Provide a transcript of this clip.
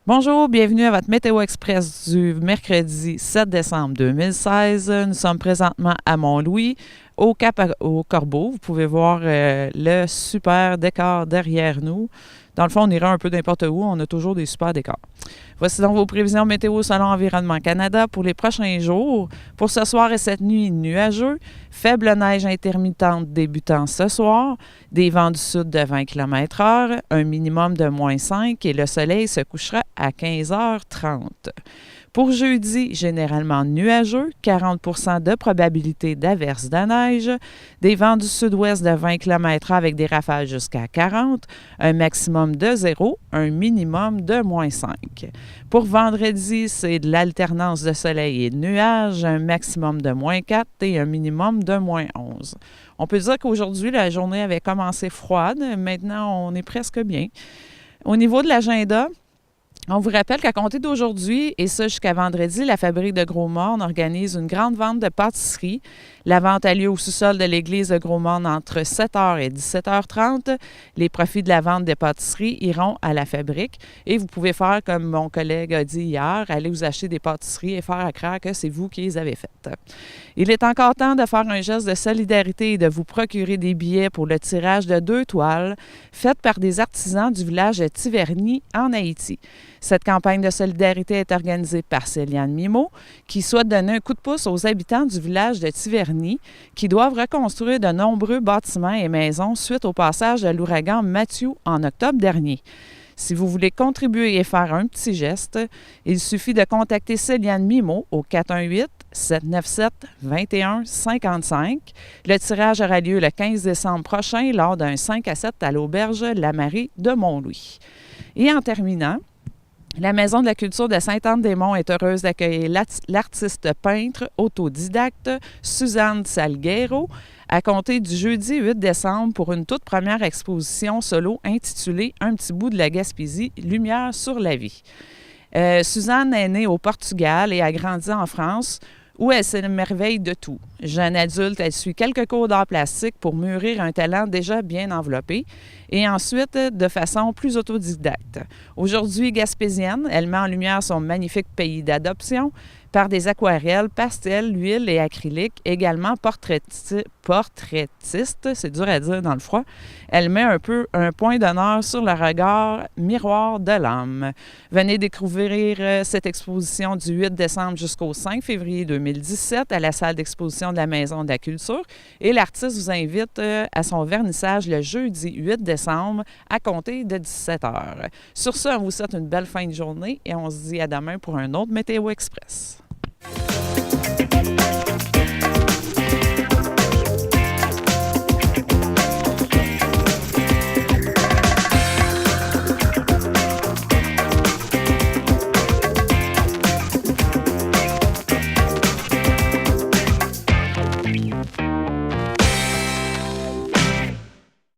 Bonjour, bienvenue à votre Météo Express du mercredi 7 décembre 2016. Nous sommes présentement à Mont-Louis, au Cap au Corbeau. Vous pouvez voir le super décor derrière nous. Dans le fond, on ira un peu n'importe où, on a toujours des super décors. Voici donc vos prévisions météo selon Environnement Canada pour les prochains jours. Pour ce soir et cette nuit, nuageux, faible neige intermittente débutant ce soir, des vents du sud de 20 km/h, un minimum de -5 et le soleil se couchera à 15h30. Pour jeudi, généralement nuageux, 40 % de probabilité d'averse de neige, des vents du sud-ouest de 20 km/h avec des rafales jusqu'à 40, un maximum de 0, un minimum de -5. Pour vendredi, c'est de l'alternance de soleil et de nuages, un maximum de -4 et un minimum de -11. On peut dire qu'aujourd'hui, la journée avait commencé froide. Maintenant, on est presque bien. Au niveau de l'agenda, on vous rappelle qu'à compter d'aujourd'hui, et ça jusqu'à vendredi, la Fabrique de Gros-Morne organise une grande vente de pâtisseries. La vente a lieu au sous-sol de l'église de Gros-Morne entre 7h et 17h30. Les profits de la vente des pâtisseries iront à la fabrique. Et vous pouvez faire comme mon collègue a dit hier, aller vous acheter des pâtisseries et faire croire que c'est vous qui les avez faites. Il est encore temps de faire un geste de solidarité et de vous procurer des billets pour le tirage de 2 toiles faites par des artisans du village de Tiverny en Haïti. Cette campagne de solidarité est organisée par Céliane Mimo, qui souhaite donner un coup de pouce aux habitants du village de Tiverny, qui doivent reconstruire de nombreux bâtiments et maisons suite au passage de l'ouragan Matthew en octobre dernier. Si vous voulez contribuer et faire un petit geste, il suffit de contacter Céliane Mimo au 418-797-2155. Le tirage aura lieu le 15 décembre prochain lors d'un 5 à 7 à l'auberge La Marie de Mont-Louis. Et en terminant, la Maison de la culture de Sainte-Anne-des-Monts est heureuse d'accueillir l'artiste peintre autodidacte Suzanne Salguero à compter du jeudi 8 décembre pour une toute première exposition solo intitulée « Un petit bout de la Gaspésie, lumière sur la vie ». Suzanne est née au Portugal et a grandi en France, où elle s'émerveille de tout. Jeune adulte, elle suit quelques cours d'art plastique pour mûrir un talent déjà bien enveloppé et ensuite de façon plus autodidacte. Aujourd'hui gaspésienne, elle met en lumière son magnifique pays d'adoption par des aquarelles, pastels, huiles et acryliques, également portraitiste, c'est dur à dire dans le froid. Elle met un point d'honneur sur le regard miroir de l'âme. Venez découvrir cette exposition du 8 décembre jusqu'au 5 février 2017 à la salle d'exposition de la Maison de la Culture et l'artiste vous invite à son vernissage le jeudi 8 décembre à compter de 17h. Sur ce, on vous souhaite une belle fin de journée et on se dit à demain pour un autre Météo Express.